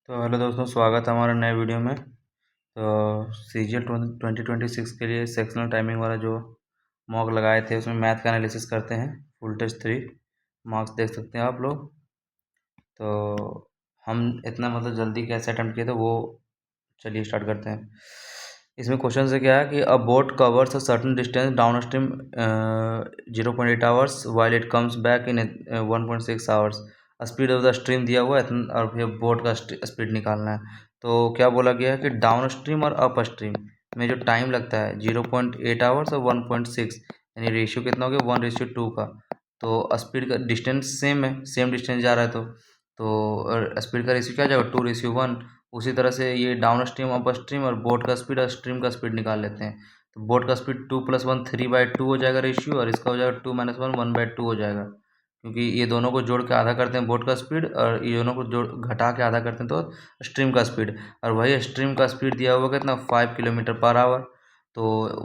तो हेलो दोस्तों, स्वागत है हमारे नए वीडियो में। तो CGL 2026 के लिए सेक्शनल टाइमिंग वाला जो मॉक लगाए थे उसमें मैथ का एनालिसिस करते हैं। फुल टेस्ट 3 मार्क्स देख सकते हैं आप लोग। तो हम इतना जल्दी कैसे अटेम्प्ट किए, तो वो चलिए स्टार्ट करते हैं। इसमें क्वेश्चन से क्या है कि अ boat covers a certain distance down stream 0.8 hours while it comes back in 1.6 hours. Speed of the stream दिया हुआ है और फिर बोट का स्पीड निकालना है। तो क्या बोला गया है कि डाउन स्ट्रीम और अप स्ट्रीम में जो टाइम लगता है 0.8 आवर्स और 1.6, यानी रेशियो कितना हो गया 1:2 का। तो स्पीड का डिस्टेंस सेम है, सेम डिस्टेंस जा रहा है तो स्पीड का रेशियो क्या जाएगा 2:1। उसी तरह से ये डाउन स्ट्रीम अप स्ट्रीम और बोट का स्पीड और स्ट्रीम का स्पीड निकाल लेते हैं। तो बोट का स्पीड 2 + 1 3/2 हो जाएगा रेशियो, और इसका हो जाएगा 2 - 1 1/2 हो जाएगा, क्योंकि ये दोनों को जोड़ के आधा करते हैं बोट का स्पीड, और ये दोनों को जोड़ घटा के आधा करते हैं तो स्ट्रीम का स्पीड। और वही स्ट्रीम का स्पीड दिया हुआ कितना 5 किलोमीटर/आवर। तो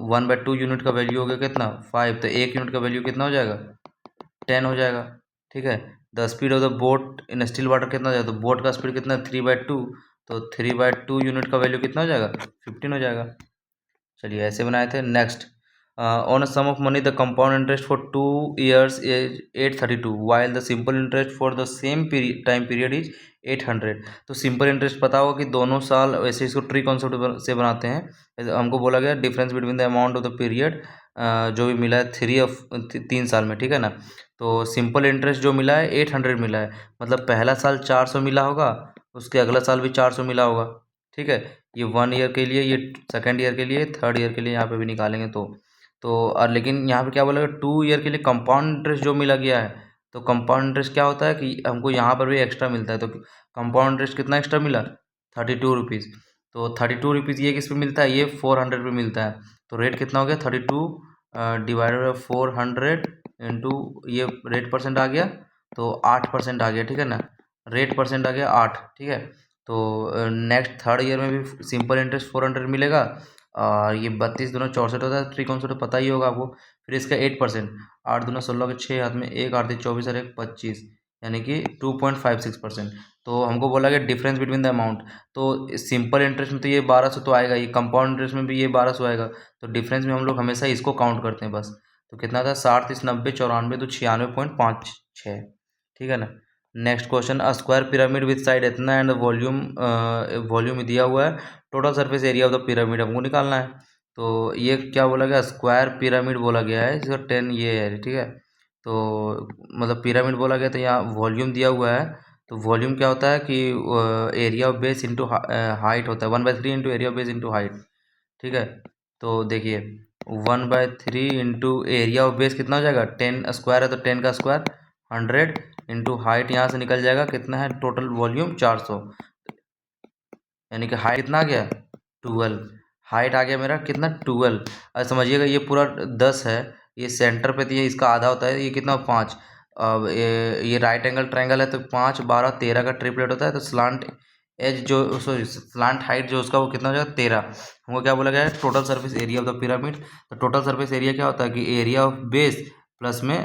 1/2 यूनिट का वैल्यू हो गया कितना 5, तो 1 यूनिट का वैल्यू कितना हो जाएगा 10 हो जाएगा। ठीक है। The speed of the boat in still water कितना हो जाएगा, तो बोट का स्पीड कितना 3/2, तो 3/2 यूनिट का वैल्यू कितना हो जाएगा 15 हो जाएगा। चलिए ऐसे बनाए थे। Next, on a sum of money the compound interest for 2 years is 832 while the simple interest for the same time period is 800। तो सिंपल इंटरेस्ट पता होगा कि दोनों साल, वैसे इसको ट्री कॉन्सेप्ट से बनाते हैं। हमको बोला गया difference between the amount of the period जो भी मिला है 3 साल में, ठीक है ना। तो सिंपल इंटरेस्ट जो मिला है 800 मिला है, मतलब पहला साल 400 मिला होगा, उसके अगला साल भी 400 मिला होगा। ठीक है। ये 1 ईयर के लिए, ये सेकेंड ईयर के लिए, थर्ड ईयर के लिए यहाँ पे भी निकालेंगे तो और लेकिन यहाँ पे क्या बोला 2 ईयर के लिए कंपाउंड इंटरेस्ट जो मिला गया है। तो कंपाउंड इंटरेस्ट क्या होता है कि हमको यहाँ पर भी एक्स्ट्रा मिलता है। तो कंपाउंड इंटरेस्ट कितना एक्स्ट्रा मिला 32 रुपीज़। तो 32 रुपीज़ ये किस पे मिलता है, ये 400 पे मिलता है। तो रेट कितना हो गया 32 डिवाइडेड बाई 400 इंटू ये रेट परसेंट आ गया, तो 8% आ गया। ठीक है ना, रेट परसेंट आ गया 8। ठीक है। तो नेक्स्ट थर्ड ईयर में भी सिंपल इंटरेस्ट 400 मिलेगा, और ये 32 दूना 64 होता है, थ्री कॉन्सेप्ट पता ही होगा आपको। फिर इसका 8%, 8 दूना 16 के 6 हाथ में 1, 8 × 24 और 1 25, यानी कि 2.56%। तो हमको बोला गया डिफरेंस बिटवीन द अमाउंट। तो सिंपल इंटरेस्ट में तो ये 1200 तो आएगा, ये कंपाउंड इंटरेस्ट में भी ये 1200 आएगा। तो डिफरेंस में हम लोग हमेशा इसको काउंट करते हैं बस। तो कितना था 60 30 90 94, तो 96.56। ठीक है ना। Next question, a square pyramid with side इतना एंड वॉल्यूम वॉल्यूम दिया हुआ है, total surface area of the pyramid हमको निकालना है। तो ये क्या बोला गया स्क्वायर पिरामिड बोला गया है, इसका 10 ये है। ठीक है। तो पिरामिड बोला गया, तो यहाँ वॉल्यूम दिया हुआ है। तो वॉल्यूम क्या होता है कि area of base into height होता है, 1/3 into area of base into height. ठीक है। तो देखिए 1/3 इंटू एरिया ऑफ बेस कितना हो जाएगा 10 स्क्वायर है, तो 10 का स्क्वायर 100 इंटू हाइट यहाँ से निकल जाएगा कितना है टोटल वॉल्यूम 400, यानी कि हाइट कितना आ गया 12। हाइट आ गया मेरा कितना 12। अब समझिएगा ये पूरा 10 है, ये सेंटर पे तो ये इसका आधा होता है, ये कितना 5। अब ये राइट एंगल ट्रायंगल है, तो 5 12 13 का ट्रिपलेट होता है। तो स्लांट एज जो सॉरी स्लांट हाइट जो उसका वो कितना हो जाएगा 13। हमको क्या बोला गया है total surface area of the pyramid. तो टोटल सरफेस एरिया क्या होता है कि एरिया ऑफ बेस प्लस में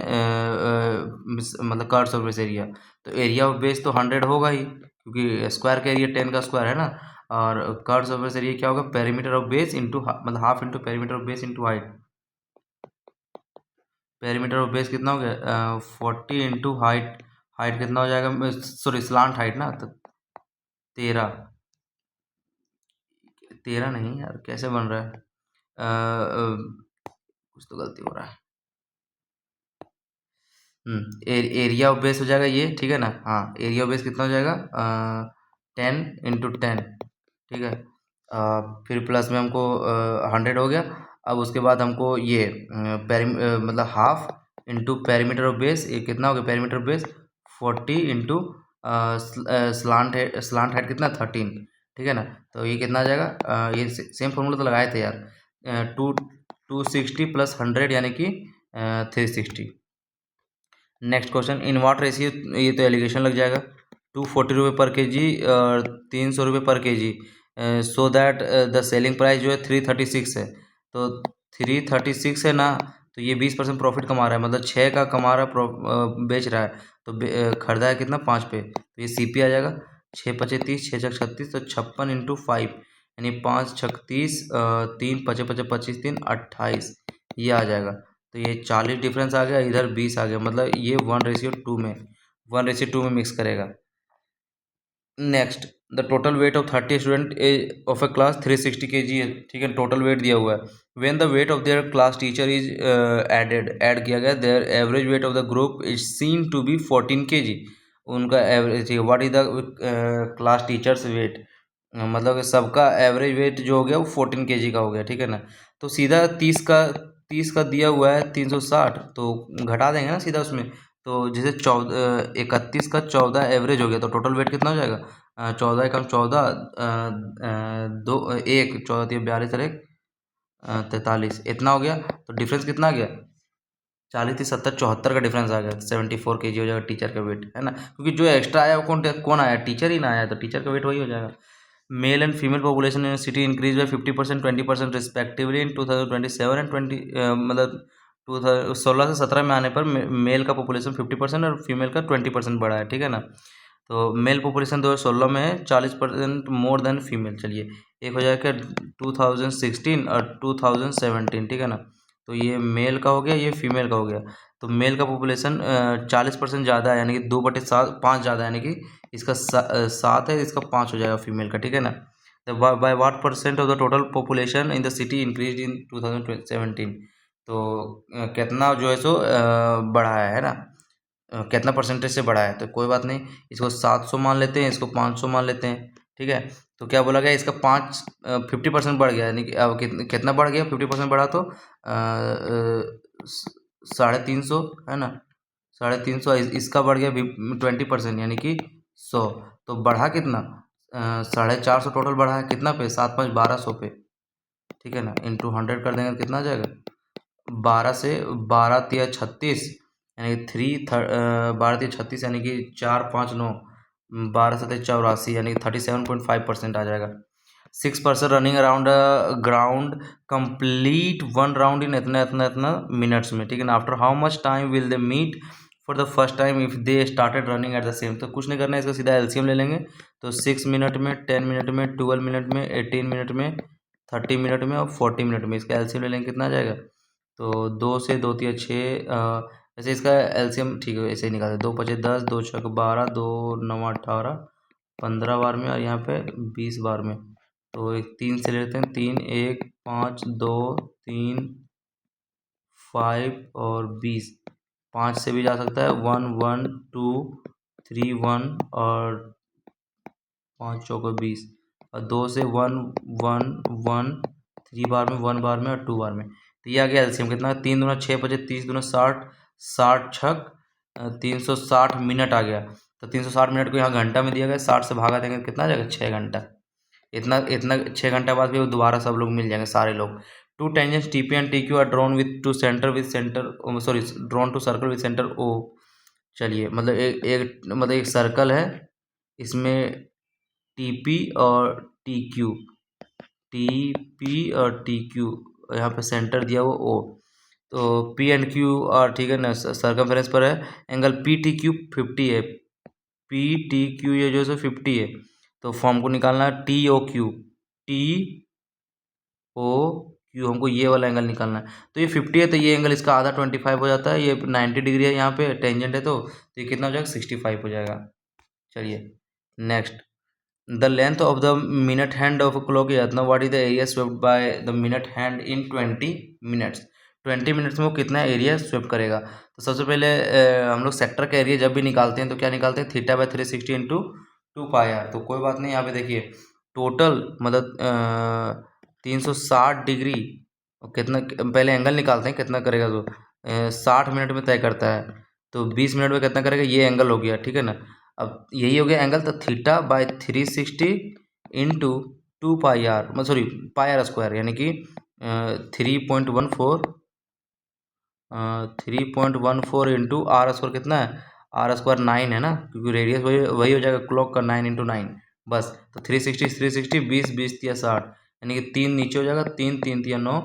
कर्व सरफेस एरिया। तो एरिया ऑफ बेस तो 100 होगा ही, क्योंकि स्क्वायर का एरिया 10 का स्क्वायर है ना। और कर्व सरफेस एरिया क्या होगा perimeter of base into half into perimeter of base into height. Perimeter of base कितना हो गया 40 इंटू हाइट। हाइट कितना हो जाएगा सॉरी स्लांट हाइट ना, तो 13 13 नहीं यार, कैसे बन रहा है कुछ तो गलती हो रहा है। एरिया ऑफ बेस हो जाएगा ये, ठीक है ना। हाँ एरिया ऑफ बेस कितना हो जाएगा 10 इंटू 10। ठीक है। फिर प्लस में हमको 100 हो गया। अब उसके बाद हमको ये half into perimeter of base, ये कितना हो गया perimeter of base 40 into slant height कितना 13। ठीक है ना। तो ये कितना आ जाएगा ये सेम फॉर्मूला तो लगाए थे यार 260 + 100 यानी कि 360। नेक्स्ट क्वेश्चन, इन वाट रेशियो, ये तो एलिगेशन लग जाएगा 240 रुपये पर केजी और 300 रुपये पर KG, so that the selling price जो है 336 है। तो 336 है ना, तो ये 20% प्रॉफिट कमा रहा है, मतलब 6 का कमा रहा है बेच रहा है। तो खरीदा है कितना 5 पे, तो ये CP आ जाएगा। 6 पचे 30, 6 छक 36, तो 56 इंटू 5 यानी 5 छक 30, 3 पचे पचे 25, 3 28, ये आ जाएगा। तो ये 40 डिफरेंस आ गया, इधर 20 आ गया, मतलब ये 1:2 में 1:2 में मिक्स करेगा। Next, the total weight of 30 student of A class 360 kg है, ठीक है, टोटल वेट दिया हुआ है। When the weight of their class teacher is add किया गया, their average weight of the group is seen to be 14 kg। उनका average, what is the class teacher's weight, मतलब कि सबका एवरेज वेट जो हो गया वो 14 kg का हो गया, ठीक है ना। तो सीधा 30 का दिया हुआ है 360, तो घटा देंगे ना सीधा उसमें। तो जैसे 31 का 14 एवरेज हो गया, तो टोटल वेट कितना हो जाएगा, 14 एकम 14, 1 14 3 42 और 1 43, इतना हो गया। तो डिफरेंस कितना आ गया, 40 70 74 का डिफरेंस आ गया, 74 kg हो जाएगा टीचर का वेट, है ना। क्योंकि जो एक्स्ट्रा आया वो कौन आया, टीचर ही ना आया, तो टीचर का वेट वही हो जाएगा। Male and female population in city increase by 50%, 20% respectively in 2027 and 20, मतलब 2016 से 17 में आने पर मेल का पॉपुलेशन 50% और फीमेल का 20% बढ़ा है, ठीक है ना। तो मेल पॉपुलेशन 2016 में है 40% मोर देन फीमेल। चलिए, एक हो जाएगा 2016 और 2017, ठीक है ना। तो ये मेल का हो गया, ये फीमेल का हो गया। तो मेल का पॉपुलेशन 40% ज़्यादा है, यानी कि 2/7 5 ज़्यादा है, यानी कि इसका 7 है, इसका 5 हो जाएगा फीमेल का, ठीक है ना। तो by what percent of the total population in the city increase in 2017, तो कितना जो है सो बढ़ा है ना, कितना परसेंटेज से बढ़ा है। तो कोई बात नहीं, इसको 700 मान लेते हैं, इसको 500 मान लेते हैं, ठीक है। तो क्या बोला गया, इसका 50% बढ़ गया, यानी कि अब कितना बढ़ गया, 50% बढ़ा तो 350, है ना, 350, इसका बढ़ गया 20%, यानी कि 100। तो बढ़ा कितना, 450 टोटल बढ़ा है, कितना पे, 7 5 1200 पे, ठीक है ना। इंटू 100 कर देंगे तो कितना आ जाएगा, 12 से 12 तिया 36, यानी कि 12 तिया 36, यानी कि 4 5 9, 12 7 84, यानी कि 37.5% आ जाएगा। 6% running around ground complete 1 round in इतना इतना इतना मिनट्स में, ठीक है ना। After how much time will they meet for the first time if they started running at the same. तो कुछ नहीं करना है, इसका सीधा एलसीएम ले लेंगे। तो 6 मिनट में, 10 मिनट में, 12 मिनट में, 18 मिनट में, 30 मिनट में और 40 मिनट में, इसका एलसीएम ले लेंगे, कितना आ जाएगा। तो 2 से 2 तिया 6, ऐसे इसका एलसीएम, ठीक है, ऐसे ही निकालते, 2 5 10, 2 6 12, 2 9 18, 15 बार में, और यहाँ पे 20 बार में। तो एक 3 से लेते हैं, 3 1 5 2 3 5 और 20, 5 से भी जा सकता है, 1 1 2 3 1 और 5 चौको 20, और 2 से 1 1 1 3 बार में, 1 बार में और 2 बार में। तो ये आ गया एलसीएम कितना, 3 दूना 6 5 30 दूना 60, 60 छक 360 मिनट आ गया। तो 360 मिनट को यहाँ घंटा में दिया गया, 60 से भागा देंगे तो कितना आ जाएगा, 6 घंटा। इतना इतना 6 घंटे बाद भी वो दोबारा सब लोग मिल जाएंगे, सारे लोग। 2 tangents TP and TQ are drawn with to centre with centre, sorry, drawn to circle with centre O. चलिए, मतलब एक सर्कल है, इसमें टीपी और टीक्यू, टीपी और टीक्यू, यहाँ पे सेंटर दिया हुआ ओ। तो पी एंड क्यू और, ठीक है ना, सर्कमफेरेंस पर है। एंगल पी टी क्यू 50 है, पी टी क्यू ये जो है 50 है। तो फॉर्म को निकालना है T O Q, T O Q, हमको ये वाला एंगल निकालना है। तो ये 50 है, तो ये एंगल इसका आधा 25 हो जाता है, ये 90 डिग्री है, यहाँ पे टेंजेंट है, तो ये कितना हो जाएगा, 65 हो जाएगा। चलिए next, the length of the minute hand of clock is इतना, what is the area swept by the minute hand in 20 minutes. 20 minutes में वो कितना एरिया स्वेप करेगा। तो सबसे पहले हम लोग सेक्टर का एरिया जब भी निकालते हैं तो क्या निकालते हैं, theta by 360 into 2 pi r. तो कोई बात नहीं, यहाँ पे देखिए टोटल मतलब 360 डिग्री, कितना, पहले एंगल निकालते हैं कितना करेगा, तो 60 मिनट में तय करता है, तो 20 मिनट में कितना करेगा, ये एंगल हो गया, ठीक है ना। अब यही हो गया एंगल, तो theta by 360 into 2 pi r, मतलब सॉरी पाई आर स्क्वायर, यानी कि 3.14 इंटू आर स्क्वायर, कितना है, आर स्क्वायर 9 है ना, क्योंकि रेडियस वही हो जाएगा क्लॉक का, 9 इंटू 9 बस। तो 360 20 20 तिया 60, यानी कि 3 नीचे हो जाएगा, 3 3 तिया 9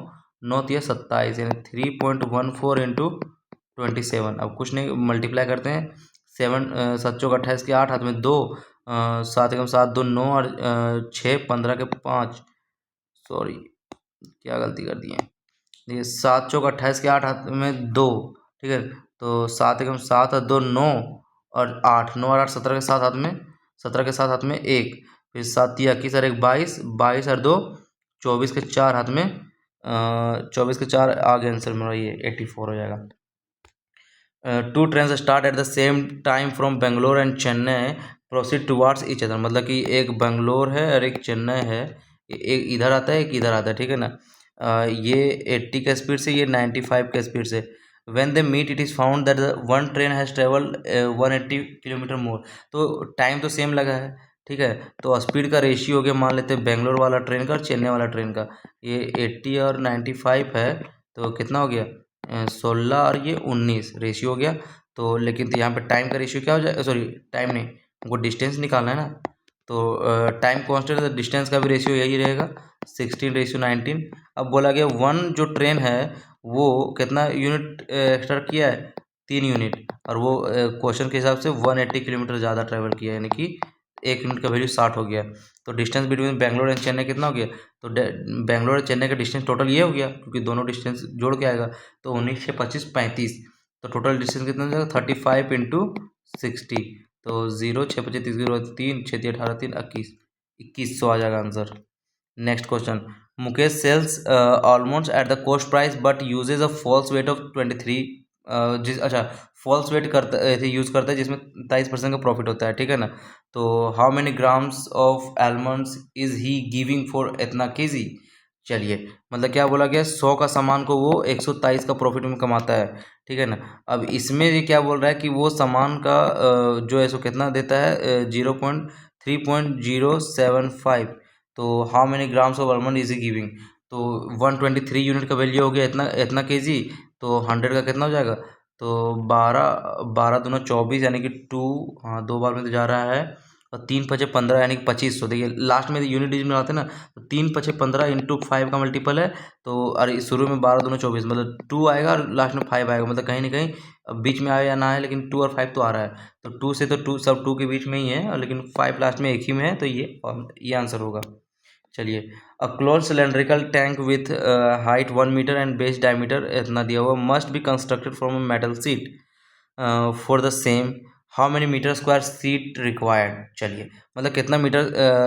9 तिया 27, यानी 3.14 इंटू 27। अब कुछ नहीं, मल्टीप्लाई करते हैं, 7 7 चौक 28 के 8, हाथ में 2, 7 एकम 7 2 9 और 6 15 के 5, सॉरी क्या गलती कर दी है। देखिए 7 चौक 28 के 8 हाथ में 2, ठीक है। तो 7 एकम 7 और 2 9 और 8 9 और 8 17 के 7 हाथ में, 17 के 7 हाथ में 1, फिर 7 या 21 और 1 22, 22 और 2 24 के 4 हाथ में 24 के 4 आगे आंसर मेरा ये 84 हो जाएगा। Two train start at the same time from Bangalore and Chennai proceed towards each other, मतलब कि एक बेंगलोर है और एक चेन्नई है, एक इधर आता है एक इधर आता है, ठीक है ना। ये 80 के स्पीड से, ये 95 के स्पीड से। When they meet it is found that one train has travelled 180 kilometre more, तो टाइम तो सेम लगा है, ठीक है। तो स्पीड का रेशियो हो गया, मान लेते हैं बेंगलोर वाला ट्रेन का और चेन्नई वाला ट्रेन का, ये 80 और 95 है, तो कितना हो गया 16 और ये 19 रेशियो हो गया। तो लेकिन तो यहाँ पे टाइम का रेशियो क्या हो जाएगा, सॉरी टाइम नहीं, हमको डिस्टेंस निकालना है ना। तो टाइम कांस्टेंट है तो डिस्टेंस का भी रेशियो यही रहेगा 16:19। अब बोला गया वन जो ट्रेन है वो कितना यूनिट एक्स्ट्रा किया है, 3 यूनिट, और वो क्वेश्चन के हिसाब से 180 किलोमीटर ज़्यादा ट्रैवल किया है, यानी कि 1 यूनिट का वैल्यू 60 हो गया। तो distance between Bangalore and Chennai कितना हो गया, तो बेंगलोर और चेन्नई का डिस्टेंस टोटल ये हो गया, क्योंकि दोनों डिस्टेंस जोड़ के आएगा। तो 19 6 25 35, तो टोटल डिस्टेंस कितना हो जाएगा 35 इंटू 60, तो 0 6 25 30 3 6 18 3 21, 2100 आ जाएगा answer. Next question, Mukesh sells almost at the cost price but uses a false weight of 23, जिस अच्छा फॉल्स वेट करता यूज़ करता है जिसमें 23% का प्रॉफिट होता है, ठीक है ना। तो how many grams of almonds is he giving for इतना केजी, चलिए मतलब क्या बोला गया 100 का सामान को वो 123 का प्रॉफिट में कमाता है, ठीक है ना। अब इसमें ये क्या बोल रहा है कि वो सामान का जो है सो कितना देता है 0.3.075, तो how many grams of almond is he giving, तो 123 यूनिट का वैल्यू हो गया इतना इतना केजी, तो 100 का कितना हो जाएगा, तो 12 12 दूना 24 यानी कि 2, हाँ 2 बार में तो जा रहा है, और 3 पचे 15 यानी कि 2500। देखिए लास्ट में यूनिट डिजिट में आते हैं ना, तो 3 पचे 15 इंटू 5 का मल्टीपल है, तो अरे शुरू में 12 दूना 24 मतलब 2 आएगा और लास्ट में 5 आएगा, मतलब कहीं ना कहीं अब बीच में आया या ना है, लेकिन 2 और 5 तो आ रहा है, तो 2 से तो 2 सब 2 के बीच में ही है, और लेकिन 5 लास्ट में एक ही में है, तो ये आंसर होगा। चलिए, a close cylindrical tank with height 1 metre and base diameter इतना दिया हुआ must be constructed from a metal sheet for the same, how many metre square sheet required, चलिए मतलब कितना मीटर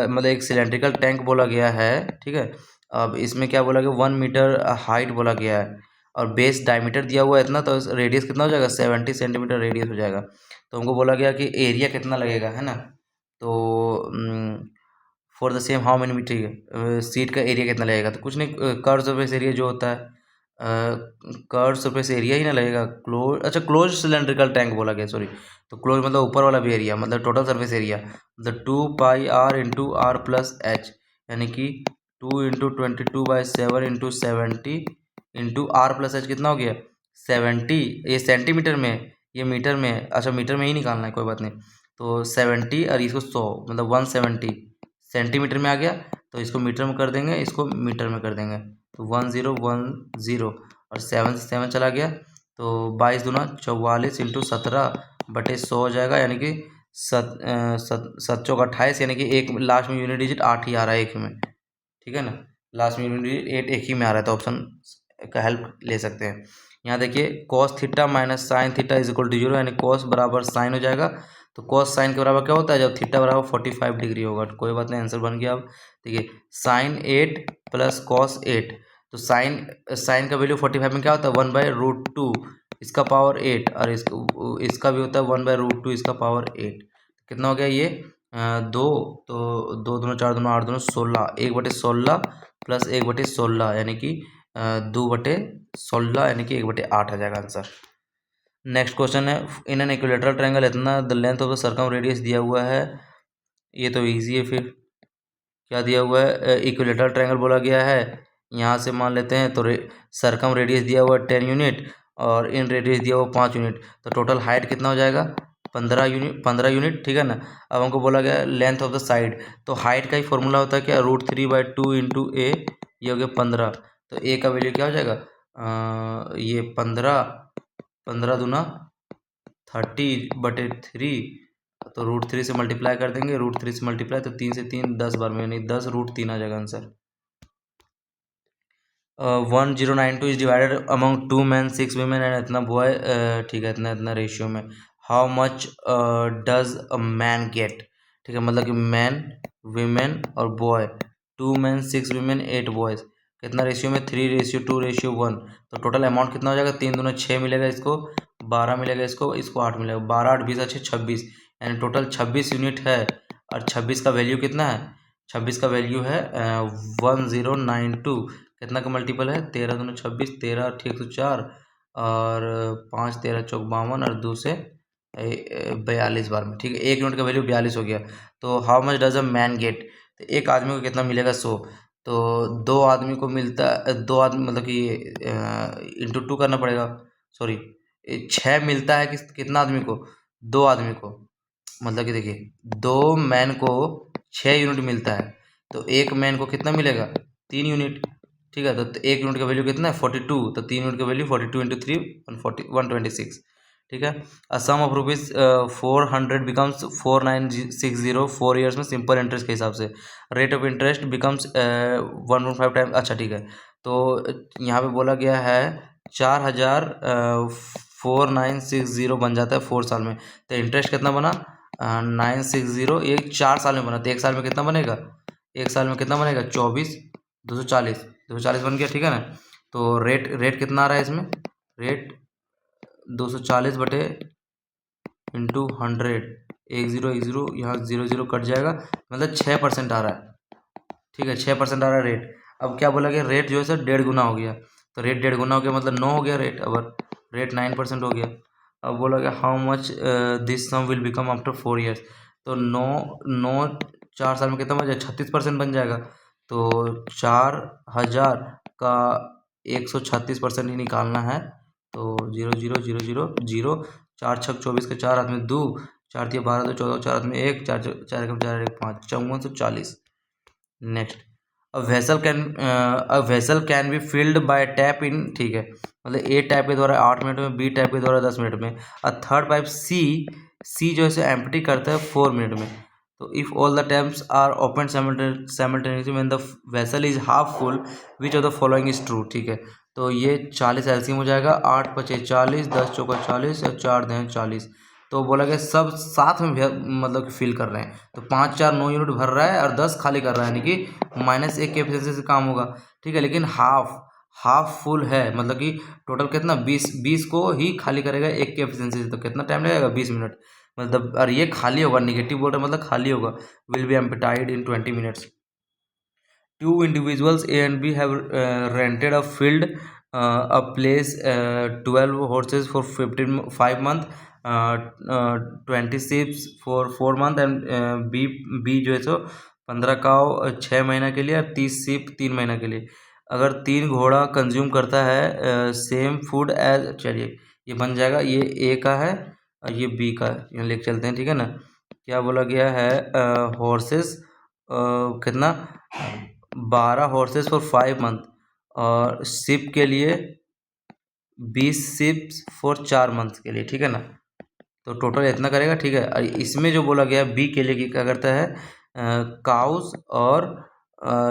मतलब एक सिलेंड्रिकल टैंक बोला गया है, ठीक है। अब इसमें क्या बोला गया 1 मीटर हाइट बोला गया है, और बेस डायमीटर दिया हुआ है इतना, तो रेडियस कितना हो जाएगा 70 सेंटीमीटर रेडियस हो जाएगा। तो हमको बोला गया कि एरिया कितना लगेगा, है ना। तो for the same how many metre, ठीक है सीट का एरिया कितना लगेगा, तो कुछ नहीं कर्व सरफेस एरिया जो होता है कर्व सरफेस एरिया ही ना लगेगा, क्लोज, अच्छा क्लोज सिलेंड्रिकल टैंक बोला गया, सॉरी। तो क्लोज मतलब ऊपर वाला भी एरिया, मतलब टोटल सरफेस एरिया, मतलब 2 pi r into r plus h, यानी कि 2 into 22/7 into 70 into r plus h कितना हो गया 70, ये सेंटीमीटर में, ये मीटर में, अच्छा मीटर में ही निकालना है कोई बात नहीं। तो 70 और इसको 100 मतलब 170 सेंटीमीटर में आ गया, तो इसको मीटर में कर देंगे, इसको मीटर में कर देंगे, तो 1010 और 7 से 7 चला गया, तो 22 दूना 44 इंटू 17/100 हो जाएगा, यानी कि 7 चौक 28, यानी कि एक लास्ट में यूनिट डिजिट 8 ही आ रहा है एक में, ठीक है ना। लास्ट में यूनिट डिजिट 8 एक ही में आ रहा है, तो ऑप्शन का हेल्प ले सकते हैं। यहाँ देखिए cos theta minus sine theta is equal to 0, यानी कॉस बराबर साइन हो जाएगा, तो कॉस साइन के बराबर क्या होता है जब थीटा बराबर 45 डिग्री होगा, तो कोई बात नहीं आंसर बन गया। अब देखिए साइन 8 प्लस कॉस 8, तो साइन साइन का वैल्यू 45 में क्या होता है 1/√2 इसका पावर 8, और इसका भी होता है 1/√2 इसका पावर 8, कितना हो गया ये 2, तो 2 दूना 4 दूना 8 दूना 16, 1/16 प्लस 1/16 यानी कि 2/16 यानी कि 1/8 आ जाएगा आंसर। नेक्स्ट क्वेश्चन है, इन एन इक्विलेटरल ट्रायंगल इतना the length of the circum radius दिया हुआ है, ये तो इजी है, फिर क्या दिया हुआ है इक्विलेटरल ट्रायंगल बोला गया है, यहाँ से मान लेते हैं, तो सर्कम रेडियस दिया हुआ है 10 यूनिट और इन रेडियस दिया हुआ 5 यूनिट, तो टोटल हाइट कितना हो जाएगा 15 यूनिट, ठीक है ना। अब हमको बोला गया लेंथ ऑफ द साइड, तो हाइट का ही फॉर्मूला होता है क्या √3/2 इंटू ए, ये हो गया 15, तो ए का वैल्यू क्या हो जाएगा ये 15 15 दूना 30/3 तो √3 से मल्टीप्लाई कर देंगे, √3 से मल्टीप्लाई तो 3 से 3 10 बार में, यानी 10 √3 आ जाएगा answer. 1092 is divided among 2 men 6 women and इतना बॉय, ठीक है, इतना इतना रेशियो में। How much does a man get, ठीक है, मतलब कि मैन, वीमेन और बॉय, 2 men 6 women 8 boys, कितना रेशियो में, 3:2:1। तो टोटल अमाउंट कितना हो जाएगा, 3 दूना 6 मिलेगा इसको, 12 मिलेगा इसको, इसको 8 मिलेगा, 12 8 20 अच्छे 26, यानी टोटल 26 यूनिट है। और 26 का वैल्यू कितना है, 26 का वैल्यू है 1092, कितना का मल्टीपल है, 13 दूना 26, 13 ठीक 104 और 5 13 चौक 52 और 2 से 42 बार में, ठीक है, 1 यूनिट का वैल्यू 42 हो गया। तो how much does a man get, तो एक आदमी को कितना मिलेगा 100, तो 2 आदमी को मिलता, 2 आदमी मतलब कि इंटू 2 करना पड़ेगा, सॉरी 6 मिलता है कितना आदमी को, 2 आदमी को, मतलब कि देखिए 2 मैन को 6 यूनिट मिलता है, तो एक मैन को कितना मिलेगा, 3 यूनिट, ठीक है। तो 1 यूनिट का वैल्यू कितना है 42, तो 3 यूनिट का वैल्यू 42 इंटू 3 126, ठीक है। अ sum of rupees 400 becomes 4960 4 years में सिंपल इंटरेस्ट के हिसाब से, rate of interest becomes 1.5 time, अच्छा ठीक है। तो यहाँ पे बोला गया है 4960 बन जाता है 4 साल में, तो इंटरेस्ट कितना बना 960, ये 4 साल में बना, तो 1 साल में कितना बनेगा, 1 साल में कितना बनेगा 24 240 बन गया, ठीक है ना। तो रेट रेट कितना आ रहा है इसमें, रेट 240 बटे इंटू 100, 1010 यहाँ 00 कट जाएगा, मतलब 6% आ रहा है, ठीक है, 6% आ रहा है रेट। अब क्या बोला गया, रेट जो है सर 1.5 गुना हो गया, तो रेट 1.5 गुना हो गया मतलब 9 हो गया रेट, अब रेट 9% हो गया। अब बोला गया how much this sum will become after 4 years, तो 9 4 साल में कितना बन जाएगा, 36% बन जाएगा। तो 4000 का 136% ही निकालना है, तो 0 0 0 0 0, 4 छक 24 के 4 हाथ में 2, 4 दिया 12 2 14 4 हाथ में 1, 4 4 1 4 1 5 5440। Next, a vessel can be filled by tap in, ठीक है, मतलब ए टैप के द्वारा 8 मिनट में, बी टैप के द्वारा 10 मिनट में, अ थर्ड पाइप सी जो है एम्प्टी करता है 4 मिनट में। तो if all the taps are open simultaneously when the vessel is half full which of the following is true, ठीक है। तो ये 40 एलसीएम हो जाएगा, 8 पचे 40, 10 चौका 40 और 4 दें 40, तो बोला गया सब साथ में मतलब कि फिल कर रहे हैं, तो 5 4 9 यूनिट भर रहा है और 10 खाली कर रहा है, यानी कि -1 के एफिशिएंसी से काम होगा, ठीक है। लेकिन हाफ फुल है, मतलब कि टोटल कितना 20 को ही खाली करेगा 1 के एफिशिएंसी से, तो कितना टाइम लगेगा 20 मिनट, मतलब और ये खाली होगा, निगेटिव बोल रहे मतलब खाली होगा, will be emptied in 20 minutes. Two individuals A and B have rented a field, a place, 12 horses for 5 months, 20 sheep for 4 months and B जो है सो 15 काव 6 महीना के लिए और 30 शीप 3 महीना के लिए। अगर 3 घोड़ा कंज्यूम करता है सेम फूड एज, चलिए ये बन जाएगा, ये ए का है और ये बी का है, यहाँ लेके चलते हैं, ठीक है ना। क्या बोला गया है, हॉर्सेस कितना 12 हॉर्सेस फॉर 5 मंथ और शिप के लिए 20 शिप्स फॉर 4 मंथ के लिए, ठीक है ना। तो टोटल इतना करेगा, ठीक है। और इसमें जो बोला गया बी के लिए क्या करता है, काउस और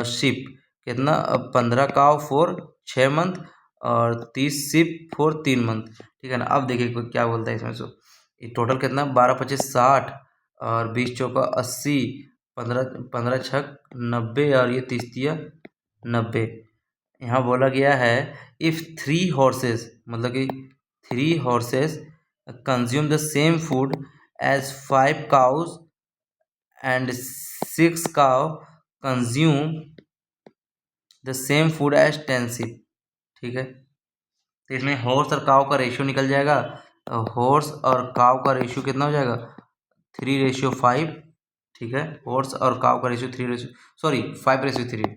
शिप कितना 15 काउ फॉर 6 मंथ और 30 शिप फॉर 3 मंथ, ठीक है ना। अब देखिए क्या बोलता है इसमें, सो ये टोटल कितना 12 25 60 और 20 चौका 80, 15 छक 90 और ये 30 दिया 90। यहाँ बोला गया है इफ़ 3 हॉर्सेस, मतलब कि 3 horses consume the same food as 5 cows and 6 cow consume the same food as 10 sheep, ठीक है। तो इसमें हॉर्स और काव का रेशियो निकल जाएगा, हॉर्स और काव का रेशियो कितना हो जाएगा 3:5, ठीक है। हॉर्स और काव का रेशियो 5:3,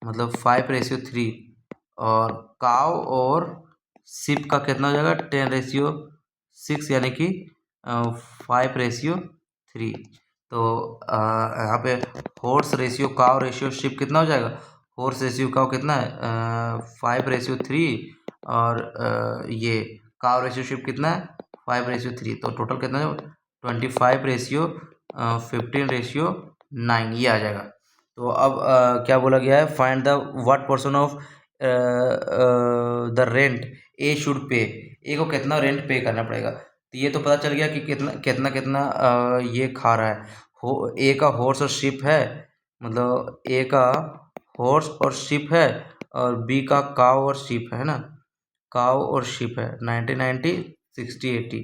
मतलब 5:3, और काव और शिप का कितना हो जाएगा 10:6, यानी कि 5:3। तो यहाँ पे हॉर्स रेशियो काव रेशियो शिप कितना हो जाएगा, हॉर्स रेशियो काव कितना है 5:3 और ये काव रेशियो शिप कितना है 5/3, तो टोटल कितना है 25/15/9 ये आ जाएगा। तो अब क्या बोला गया है, find the what portion of the rent A should pay, A को कितना रेंट पे करना पड़ेगा। तो ये तो पता चल गया कि कितना कितना कितना ये खा रहा है। ए का हॉर्स और शिप है, मतलब ए का हॉर्स और शिप है, और बी का काव और शिप है ना, काव और शिप है 90-90 60-80,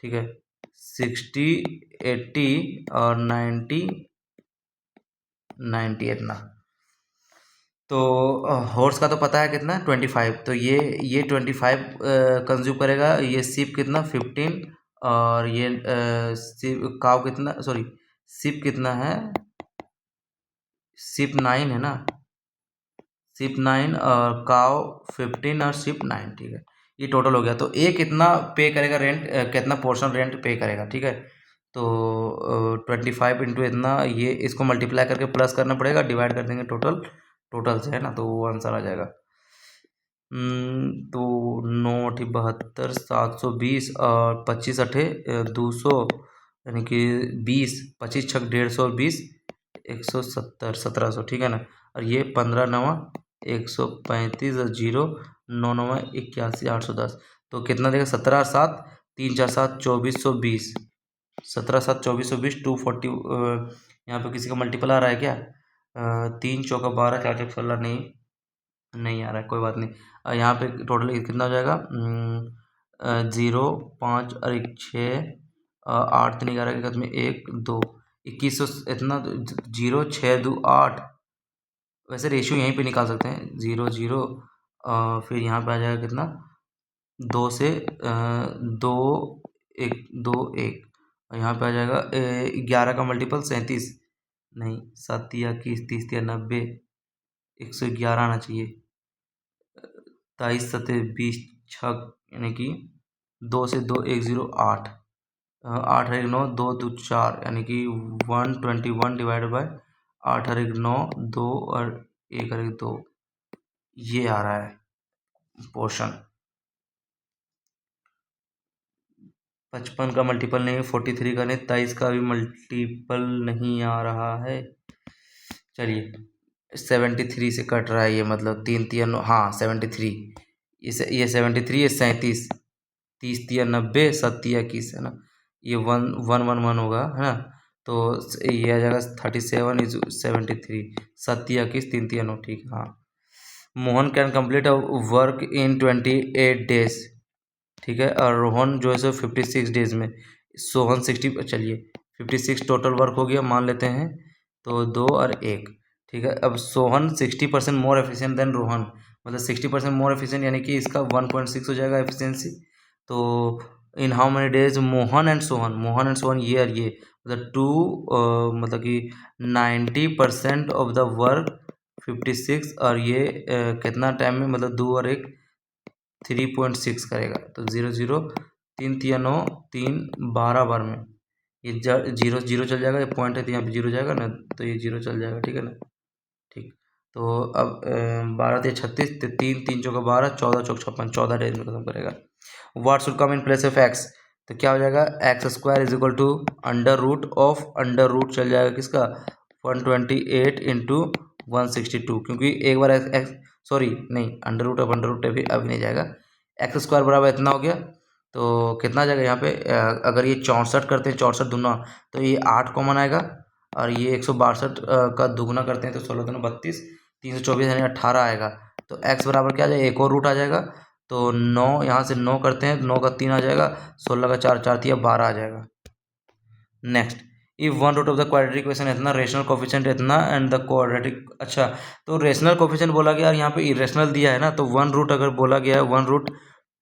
ठीक है 60-80 और 90-90 इतना। तो हॉर्स का तो पता है कितना 25, तो ये 25 कंज्यूम करेगा, ये शिप कितना 15, और ये काव कितना, सॉरी शिप कितना है, शिप 9 है ना, शिप 9 और काव 15 और शिप 9, ठीक है ये टोटल हो गया। तो ए कितना पे करेगा रेंट, कितना पोर्शन रेंट पे करेगा, ठीक है। तो 25 इंटू इतना, ये इसको मल्टीप्लाई करके प्लस करना पड़ेगा, डिवाइड कर देंगे टोटल से, है ना, तो वो आंसर आ जाएगा। तो 9-72 720 और 25 200, यानी कि 20, 25 छक 150, 170 1700, ठीक है ना। और ये 15-9 135 और 0 9-9 81 810, तो कितना देगा 17-7 3-4-7 2420, 17-7 2420 240। यहाँ पे किसी का मल्टीपल आ रहा है क्या, 3 चौका 12 4 चौक 16, नहीं आ रहा है, कोई बात नहीं। यहाँ पे टोटल कितना हो जाएगा, 0 5 और 1 6 8 3 11 के में 1 2 2100 इतना, 0 6 2 8, वैसे रेशियो यहीं पे निकाल सकते हैं 0 0, फिर यहाँ पे आ जाएगा कितना 2 से 2 1 2 1, और यहाँ पे आ जाएगा 11 का मल्टीपल 37, नहीं 7 या 21 30 या 90 111 आना चाहिए, 23 7 20 छक, यानी कि 2 से 2 1 0 8, 8 1 9 2 2 4, यानी कि 121 डिवाइड बाय 8 1 9 2 और 1 1 2, ये आ रहा है पोर्शन। 55 का मल्टीपल नहीं, 43 का नहीं, 23 का भी मल्टीपल नहीं आ रहा है। चलिए 73 से कट रहा है ये, मतलब 3 3 हाँ 73, ये 73, ये 37, 30 3 90 7 21, है ना, ये 1 1 1 1 होगा, है ना। तो ये आ जाएगा 37 इज 73, 7 21 3 3 9, ठीक है हाँ। Mohan can complete a work in 28 days, ठीक है, और रोहन जो है सो 56 डेज में, सोहन 60, चलिए 56 टोटल वर्क हो गया मान लेते हैं, तो 2 और 1, ठीक है। अब Sohan 60% more efficient then Rohan, मतलब 60% मोर एफिशिएंट, यानी कि इसका 1.6 हो जाएगा एफिशिएंसी। तो in how many days Mohan and Sohan ये मतलब मतलब कि 90% ऑफ द वर्क 56, और ये कितना टाइम में, मतलब 2 और 1 3.6 करेगा, तो 0 0 3 3 9 3 12 बार में ये 0 0 चल जाएगा, ये पॉइंट है तो यहाँ पे 0 जाएगा ना, तो ये 0 चल जाएगा, ठीक है ना, ठीक। तो अब 12 3 36, 3 3 चौका 12 14 चौक 56, 14 डेज में खत्म करेगा। What should come in place of x, तो क्या हो जाएगा x² is equal to under root of, under root चल जाएगा किसका 128 इंटू 162, क्योंकि एक बार एक्स, सॉरी नहीं under root of under root अभी नहीं जाएगा, x² बराबर इतना हो गया, तो कितना जाएगा यहाँ पे, अगर ये 64 करते हैं 64 दूना, तो ये 8 कॉमन आएगा, और ये 162 का दुगुना करते हैं तो 16 दूना 32, 324 यानी 18 आएगा। तो x बराबर क्या आ जाएगा, एक और रूट आ जाएगा, तो 9 यहाँ से 9 करते हैं, 9 का 3 आ जाएगा, 16 का 4 4 3 12 आ जाएगा। Next, if one root of the quadratic equation इतना, रेशनल कोफिशिएंट इतना एंड द क्वाड्रेटिक, अच्छा तो रेशनल कोफिशिएंट बोला गया और यहाँ पे इरेशनल दिया है ना, तो वन रूट अगर बोला गया है 1 रूट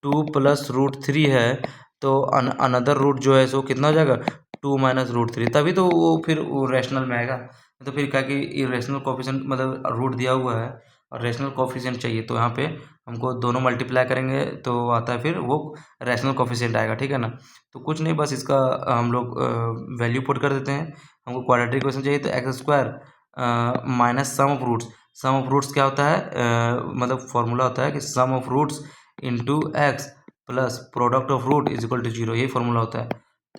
2 प्लस रूट 3 है, तो अनदर रूट जो है सो कितना हो जाएगा 2 माइनस रूट 3, तभी तो वो फिर वो रेशनल में आएगा। तो फिर क्या कि इरेशनल कोफिशिएंट मतलब रूट दिया हुआ है और रेशनल कोफिशिएंट चाहिए, तो यहाँ पे हमको दोनों मल्टीप्लाई करेंगे तो आता है फिर वो रैशनल कोफिशिएंट आएगा, ठीक है ना। तो कुछ नहीं, बस इसका हम लोग वैल्यू पुट कर देते हैं। हमको क्वाड्रेटिक इक्वेशन चाहिए, तो x² minus sum of roots, sum of roots क्या होता है, मतलब फॉर्मूला होता है कि sum of roots into x plus product of root is equal to 0, यही फॉर्मूला होता है।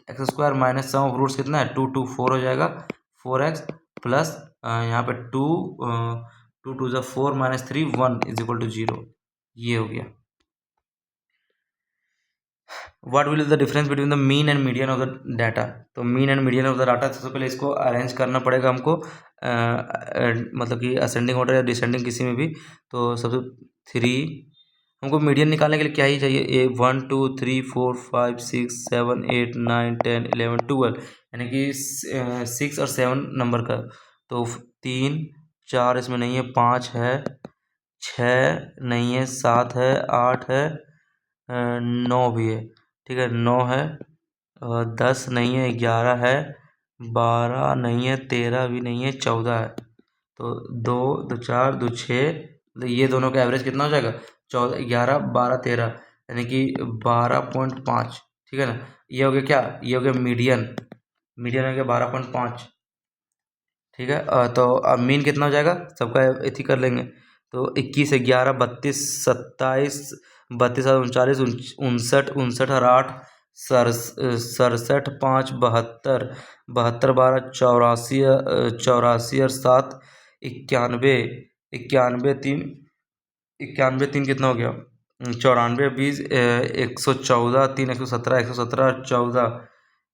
X square minus sum of roots कितना है, 2 2 4 हो जाएगा, 4x प्लस यहाँ पे 2 2 2 ज़ा 4 माइनस 3 1 इज इक्वल टू 0, ये हो गया। What will is the difference between the mean and median of the data. तो mean and median of the data, सबसे पहले इसको अरेंज करना पड़ेगा हमको, मतलब कि असेंडिंग ऑर्डर या डिसेंडिंग किसी में भी। तो सबसे 3, हमको मीडियन निकालने के लिए क्या ही चाहिए, 1 2 3 4 5 6 7 8 9 10 11 12, यानी कि 6 और 7 नंबर का। तो 3 4 इसमें नहीं है, 5 है, 6 नहीं है, 7 है, 8 है, 9 भी है, ठीक है, 9 है, 10 नहीं है, 11 है, 12 नहीं है, 13 भी नहीं है, 14 है। तो 2 2 4 2 6, तो ये दोनों का एवरेज कितना हो जाएगा, 14 11 12 13, यानी कि 12.5, ठीक है ना। ये हो गया क्या, ये हो गया मीडियन, मीडियन हो गया 12.5, ठीक है। तो अब मीन कितना हो जाएगा, सबका इथी कर लेंगे। तो 21 11 32 27 32 39 59 59 और 8 67 5 72 72 12 84 84 और 7 91 91 3 91 3 कितना हो गया, 94 20 114 3 117 117 और 14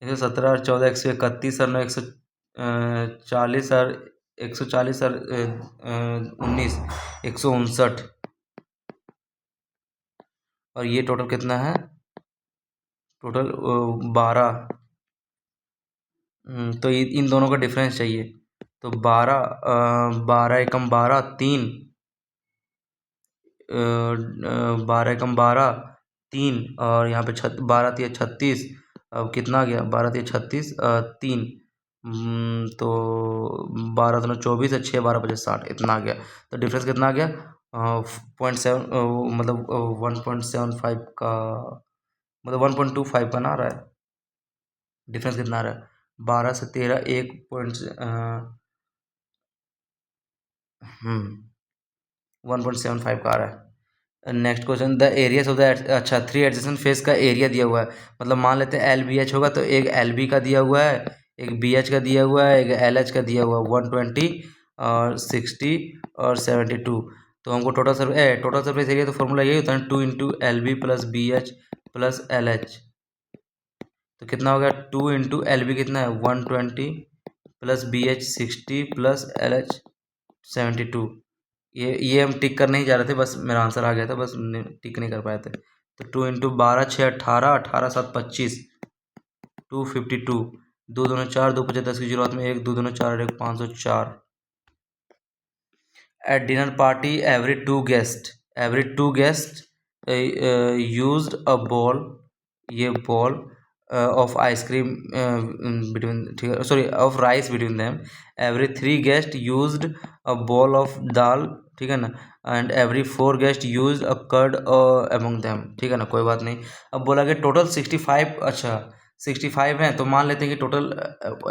117 और 14 131 और 9 140 और 140 और 19 159, और ये टोटल कितना है, टोटल 12। तो इन दोनों का डिफरेंस चाहिए। तो 12 12 एकम 12 3 12 एकम 12 3, और यहाँ पे 12 3 36, अब कितना आ गया, 12 3 36 3, तो 12 2 24 है, 6 12 25 60, इतना आ गया। तो डिफरेंस कितना आ गया, 0.7, मतलब 1.75 का, मतलब 1.25 का ना आ रहा है, डिफरेंस कितना आ रहा है, 12 से 13 1.75 का आ रहा है। Next question, the areas of the, अच्छा 3 एडजेसेंट फेस का एरिया दिया हुआ है, मतलब मान लेते हैं एल बी एच होगा, तो एक एल बी का दिया हुआ है, एक बी एच का दिया हुआ है, एक एल एच का दिया हुआ है, 120 और 60 और 72। तो हमको टोटल सरफेस एरिया, तो फॉर्मूला यही होता है 2 into l b plus b h plus l h. तो कितना हो गया, 2 इंटू एल बी कितना है 120 plus b h 60 plus l h 72। ये हम टिक करने ही जा रहे थे, बस मेरा आंसर आ गया था, बस टिक नहीं कर पाए थे। तो 2 इंटू 12 6 18 18 7 25 252, 2 दूना 4 2 5 10 की जरूरत में 1 2 दूना 4 1 504। At dinner party, every two guests used a ball, ये ball of ice cream between, ठीक है, sorry, of rice between them. Every three guests used a bowl of dal, ठीक है ना, and every four guests used a curd among them, ठीक है ना, कोई बात नहीं। अब बोला कि टोटल 65, अच्छा 65 है, तो मान लेते हैं कि टोटल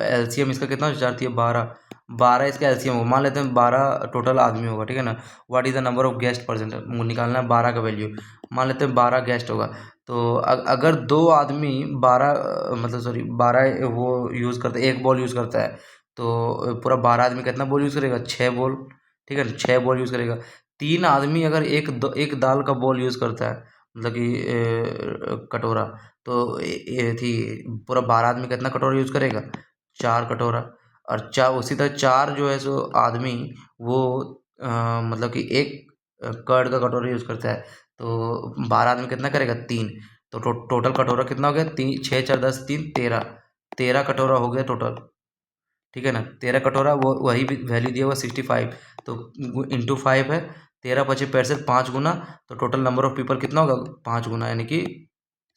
एलसीएम इसका कितना हो जाती है, 12 12 इसका एलसीएम होगा, मान लेते हैं 12 टोटल आदमी होगा, ठीक है ना। What is the number of guest present, निकालना है 12 का वैल्यू, मान लेते हैं 12 गेस्ट होगा। तो अगर दो आदमी 12 मतलब सॉरी 12 वो यूज़ करते, एक बॉल यूज़ करता है, तो पूरा 12 आदमी कितना बॉल यूज़ करेगा, 6 बॉल, ठीक है ना, 6 बॉल यूज़ करेगा। 3 आदमी अगर एक दाल का बॉल यूज़ करता है, मतलब कि कटोरा, तो ये थी पूरा 12 आदमी कितना कटोरा यूज़ करेगा, 4 कटोरा। और उसी तरह 4 जो है सो आदमी वो मतलब कि एक कर्ड का कटोरा यूज़ करता है, तो 12 आदमी कितना करेगा, 3। तो टोटल कटोरा कितना हो गया, 3 6 4 10 3 13, 13 कटोरा हो गया टोटल, ठीक है ना। 13 कटोरा, वो वही वैल्यू दिया हुआ 65, तो इंटू 5 है, 13 पचे पैंसठ 5 गुना, तो टोटल नंबर ऑफ पीपल कितना होगा, 5 गुना, यानी कि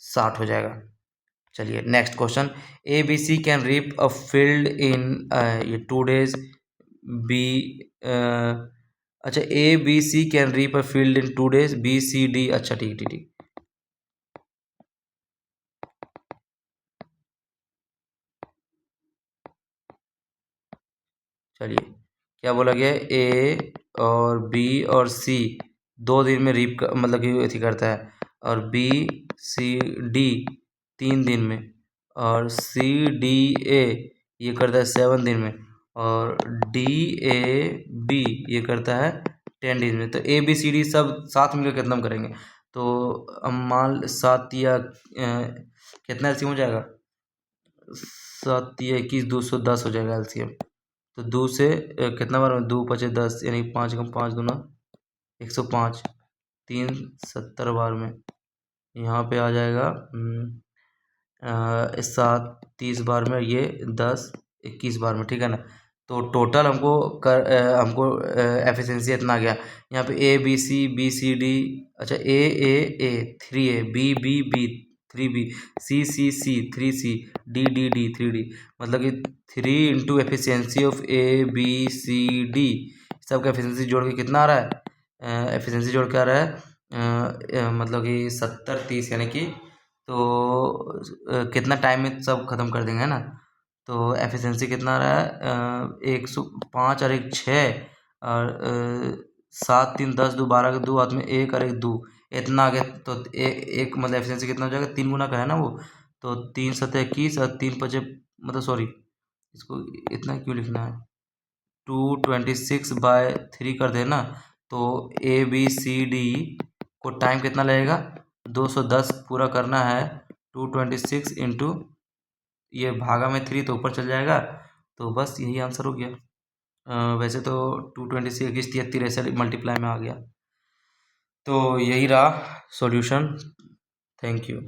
60 हो जाएगा। चलिए next question, A B C can reap a field in ये 2 days, बी अच्छा A B C can reap a field in 2 days, B C D, अच्छा ठीक ठीक ठीक। चलिए क्या बोला गया, ए और बी और सी 2 दिन में रीप मतलब कि अथी करता है, और बी CD 3 दिन में, और CDA ये करता है 7 दिन में, और DAB ये करता है 10 दिन में। तो ABCD सब साथ मिलकर कितना हम करेंगे, तो हम मान 7 या कितना एलसीएम हो जाएगा, 7 या 21, 210 हो जाएगा एलसीएम। तो 2 से कितना बार में, 2 पचे 10, यानी 5 कम 5 दूना 105, 3 70 बार में। यहाँ पे आ जाएगा 7 30 बार में, ये 10 21 बार में, ठीक है ना। तो टोटल हमको एफिशिएंसी इतना आ गया। यहाँ पे ABCBCD, अच्छा A 3A, B 3B, C 3C, D 3D, मतलब कि 3 इंटू एफिशिएंसी ऑफ ABCD, सबका एफिशिएंसी जोड़ के कितना आ रहा है, एफिशिएंसी जोड़ के आ रहा है मतलब कि 70 30, यानी कि तो कितना टाइम में सब खत्म कर देंगे, है ना। तो एफिशिएंसी कितना आ रहा है, 105 और 1 6, और 7 3 10 2 12 के 2 हाथ में 1 और 1 2, इतना आ गया। तो एक मतलब एफिशिएंसी कितना हो जाएगा, 3 गुना का है ना वो, तो 3 7 21 और 3 5 मतलब सॉरी, इसको इतना क्यों लिखना है, 226/3 कर देना। तो ABCD को टाइम कितना लगेगा, 210 पूरा करना है। 226 इंटू ये भागा में 3 तो ऊपर चल जाएगा। तो बस यही आंसर हो गया। वैसे तो 226 21 73 ऐसे मल्टीप्लाई में आ गया। तो यही रहा सॉल्यूशन। Thank you.